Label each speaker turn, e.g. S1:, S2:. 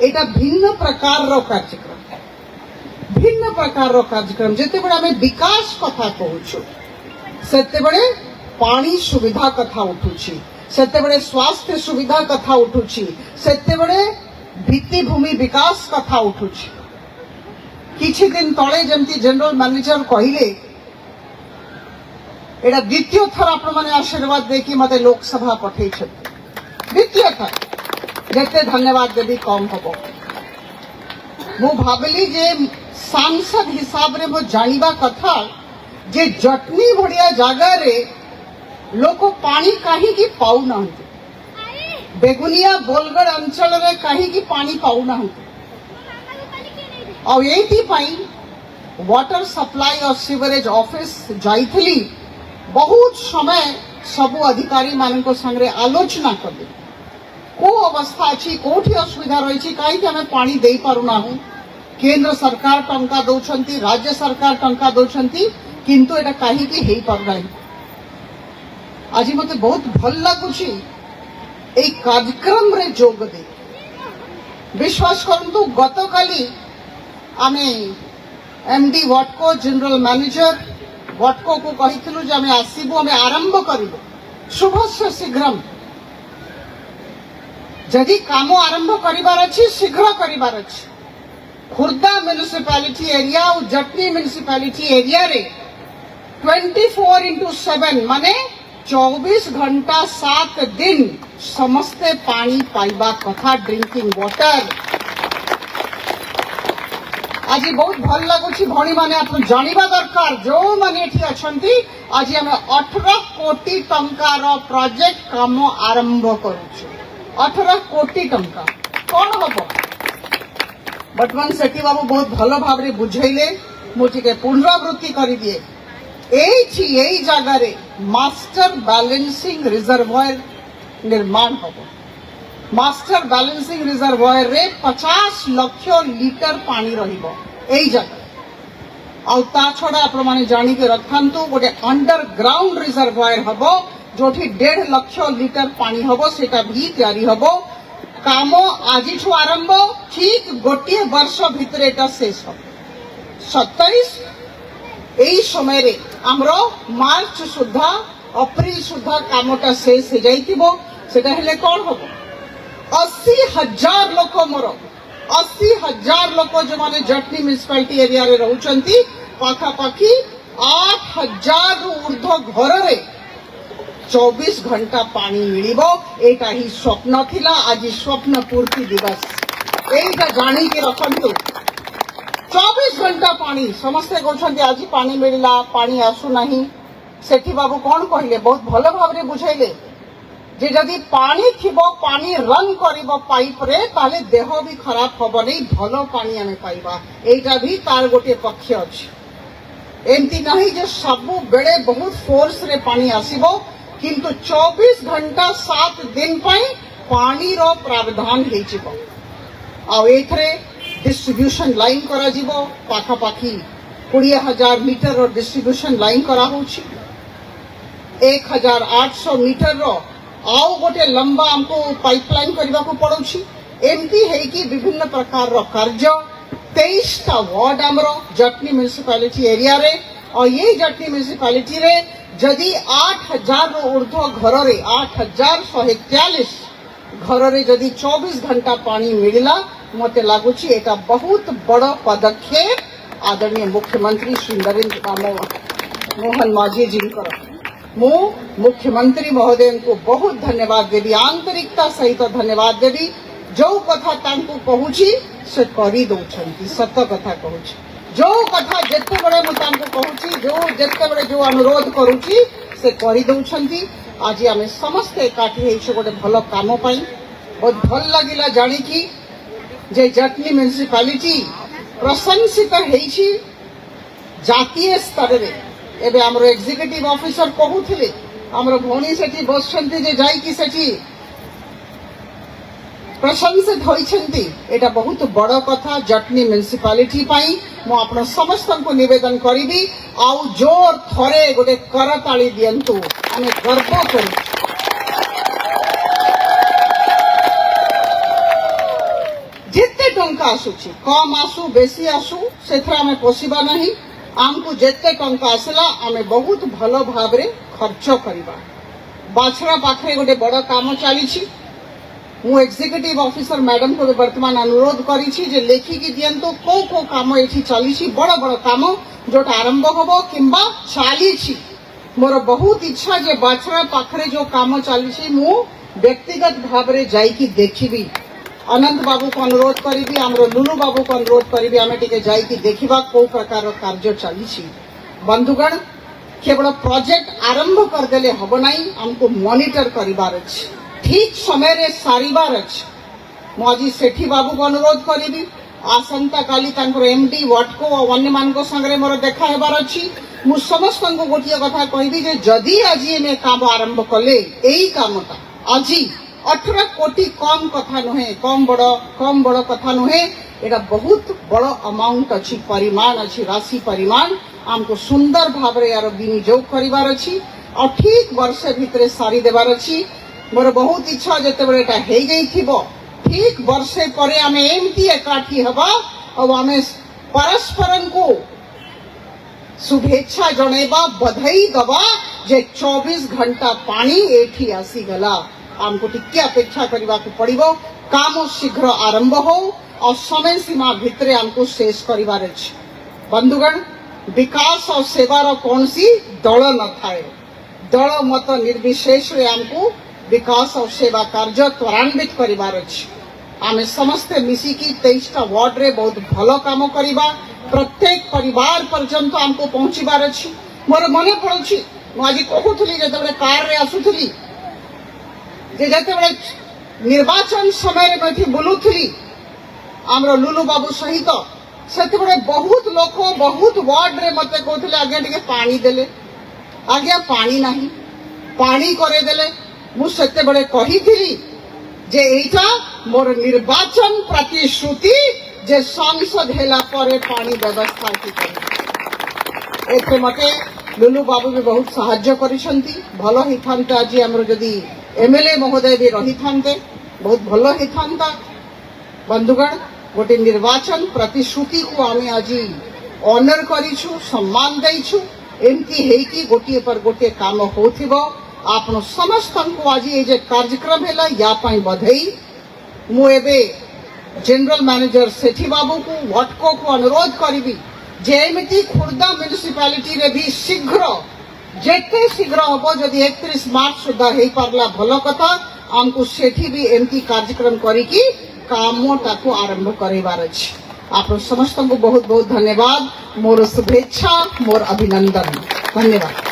S1: एटा भिन्न प्रकार रो कार्यक्रम भिन्न प्रकार रो कार्यक्रम जेते बड़े हमें विकास कथा कहूछु सेते बड़े पानी सुविधा कथा उठुछि सेते बड़े स्वास्थ्य सुविधा कथा उठुछि सेते बड़े भित्तिभूमि विकास कथा उठुछि किछि दिन तळे जेमती जनरल मैनेजर कहिले एटा द्वितीय थर आपण माने आशीर्वाद देखि मते लोकसभा पठै छथि द्वितीय थर जेते धन्यवाद देबी कम हबो मु भाबली जे सांसद हिसाब रे मो जानिबा कथा जे जटनी भड़िया जगह रे लोक पानी कहीं की पाऊ ना बेगुनिया बोलगढ़ अंचल रे कहीं की पानी पाऊ ना और यही वाटर सप्लाई और सीवरेज ऑफिस जाइथली बहुत समय सबु अधिकारी मान संगे आलोचना कर को अवस्था अच्छी कोठी असुविधा रही कहीं आम पानी दे पारुना केंद्र सरकार टंका दौरान राज्य सरकार टंका दौरान किंतु एटा कहीं की हेई पारुना आज मते बहुत भल लगुची ए कार्यक्रम रे जोग दे विश्वास करंतु गतकाली आमे एमडी वाटको जनरल मैनेजर वाटको को कहिथिलु जे आमे आसीबु आमे आरंभ करिबु शुभस्य शीघ्रम जदि काम आरंभ करिबार अछि शीघ्र करिबार अछि खुर्दा म्युनिसिपालिटी एरिया और जटनी म्युनिसिपालिटी एरिया रे 24x7 माने 24 घंटा 7 दिन समस्ते पानी पाइबा कथा ड्रिंकिंग वाटर आज बहुत भल लगुची भणी माने आपण जानिबा दरकार जो माने एठी अछंती आज हम 18 कोटी टंका रो प्रोजेक्ट काम आरंभ करूछु 18 कोटी टंका कोन हबो बटवन सेठी बाबू बहुत भल भाव रे बुझैले मुटिके पुनरावृत्ति करि दिए एई जगह रे मास्टर बैलेंसिंग रिजर्वायर निर्माण हबो मास्टर बैलेंसिंग रिजर्वायर रे 50 लाख लीटर पानी रहिबो एई जगह आउ ता छडा आपण माने जानि के रखंतु गोटे अंडरग्राउंड रिजर्वायर हबो जोठी 1.5 लाख लीटर पानी हबो सेटा भी तयारी हबो काम आज आरंभ ठीक गोटे वर्ष भितर एटा शेष हो 27 एई समय रे हमरो मार्च सुधा अप्रैल सुधा कामटा शेष हो जाइतिबो सेटा हेले कोन हबो 80,000 लोक मोर 80,000 लोक जो माने जटनी म्युनिसिपालिटी एरिया रे रहउचंती पाखा पाखी 8,000 ऊर्ध्व घर रे 24 घंटा पानी मिलिबो एटा ही स्वप्न थिला आज स्वप्न पूर्ति दिवस एटा जानी के रखंतु 24 घंटा पानी समस्ते कहते आज पानी मिलला पानी आसु नहीं सेठी बाबू कौन कहले बहुत भल भाव रे बुझाइले जे जदि पानी थिबो पानी रन करिबो पाइप रे ताले देह भी खराब हबो नहीं भलो पानी आमे पाइबा एटा भी तार गोटे पक्ष अछि एमती नहीं जे सबु बेले बहुत फोर्स रे पानी आसीबो किंतु 24 घंटा 7 दिन पाई पानी रो प्रावधान हे जिवो आ एथरे डिस्ट्रीब्यूशन लाइन करा जिवो पाखा पाखी 20,000 मीटर रो डिस्ट्रीब्यूशन लाइन करा होछि 1,800 मीटर रो आउ गोटे लंबा हमको पाइपलाइन करबा को पड़ोछि एमपी है कि विभिन्न प्रकार रो कार्य 23 टा वार्ड हमरो जटनी म्युनिसिपालिटी एरिया रे और ये जटनी म्युनिसिपालिटी रे जदि 8,000 रो ऊर्ध्व घर रे 8,143 घर रे जदि 24 घंटा पानी मिलला मते लागुछि एटा बहुत बड़ पदक्षेप आदरणीय मुख्यमंत्री श्री नरेंद्र मोहन माझी जी कर मु मुख्यमंत्री महोदय को बहुत धन्यवाद देवी आंतरिकता सहित धन्यवाद देवी जो कथा तांको कहूची से करी दउछंती सत कथा कहूची जो कथा जेते बड़े मु तांको कहूची जो जेते बड़े जो अनुरोध करूची से करी दउछंती आज आमे समस्त एकाठी हेछु गोटे भलो काम पाई बहुत भल लागिला जानी की जे जटनी म्युनिसिपालिटी प्रशंसित हेछि जातीय स्तर रे एबे हमरो एग्जीक्यूटिव ऑफिसर कहूथिले हमरो भौणी सेठी बसछंती जे जाई की सेठी प्रशंसित होइछंती एटा बहुत बड़ कथा जटनी म्युनिसिपालिटी पाई मु आपण समस्त को निवेदन करिबी आउ जोर थरे गोटे करताली दियंतु आमे गर्व करू जिते टंका आसुची कम आसु बेसी आसु सेथरा आमे पोसिबा नहीं आमको जेते टंका आसला आमे बहुत भलो भाबरे खर्च करिबा बाछड़ा पाखरे गोटे बड़ काम चली मु एग्जीक्यूटिव ऑफिसर मैडम को वर्तमान अनुरोध करी जे लेखिकी दियंतु को काम एठी चली बड़ बड़ काम जोटा आरंभ हबो किंबा चली मोर बहुत इच्छा जे बाछड़ा पाखरे जो काम चली मु व्यक्तिगत भावरे जाइकी देखिबी अनंत बाबू को अनुरोध करी आमर लुलु बाबू को अनुरोध करी आम टे जाइकी देखा कौ प्रकार कार्य चली बंधुगण केवल प्रोजेक्ट आरंभ करदेले हम नहीं आमको मॉनिटर करिवार अछि ठीक समय रे सारिवार अछि मु आज सेठी बाबू को अनुरोध करी आसंता काली तांकर एमडी वाटको और अन्य मान संगे मोर देखा हेबार अछि मु समस्त को गोटिए कथा कहबी जे जदि आज एमे काम आरंभ कले एई कामटा आज 18 कोटी कम कथा नुहे कम बड़ कथा नुहे एटा बहुत बड़ अमाउंट अच्छी परिमाण अच्छी राशि परिमाण आमको सुंदर भाव रे यार विनियोग करिवार अछि और ठीक वर्ष भितरे सारी देवार अछि मोर बहुत इच्छा जते बड़े एटा हे गई थिबो ठीक वर्षे परे आमे एमती एकाठी हबा और आमे परस्परन को शुभेच्छा जणेबा बधाई दबा जे 24 घंटा पानी एठी आसी गला आमको टिके अपेक्षा करने को पड़ो काम शीघ्र आरंभ हो और समय सीमा भितरे आमको शेष करिवार अछि बंधुगण विकास और सेवार कौन सी दल न थाए दल मत निर्विशेष रे आमको विकास और सेवा कार्य त्वरान्वित करिवार अछि आमे समस्ते मिसिकी 23टा वार्ड रे बहुत भलो काम करिबा प्रत्येक परिवार पर्यंत आमको पहुंचीबार अछि मोर मने पड़ुछि मु आज कहूथली जते कार रे आसुथली जेते बड़े निर्वाचन समय में बुलूली आमर लुलु बाबू सहित से बहुत लोक बहुत वार्ड रे मत कहते आज्ञा टे पानी देले आज्ञा पानी नहीं पानी करेदेले मुझे बड़े कही जे एटा मोर निर्वाचन प्रतिश्रुति जे संसद हेला परे पानी व्यवस्था की मते लुलु बाबू भी बहुत साहाय्य करिसंती भलो ही थांता आज हमर जदी एमएलए महोदय भी रही थांते बहुत भलो ही थांता बंधुगण गोटे निर्वाचन प्रतिश्रुति को आमे आज ऑनर करिछु सम्मान देइछु एमती हेकी गोटे पर गोटे काम होथिबो आपण समस्त को आज ये जे कार्यक्रम हैला या पई बधाई मु एबे जनरल मैनेजर सेठी बाबू को वाटको को अनुरोध करिबी जे एमती खुर्दा म्युनिसिपालिटी रे भी शीघ्र जेते शीघ्र हम जदि 31 मार्च सुधा हो पारला भल कथा आमको सेठी भी एमती कार्यक्रम करिकी कामटा को आरंभ करेबार अछि आप समस्त को बहुत बहुत धन्यवाद मोर शुभेच्छा मोर अभिनंदन धन्यवाद।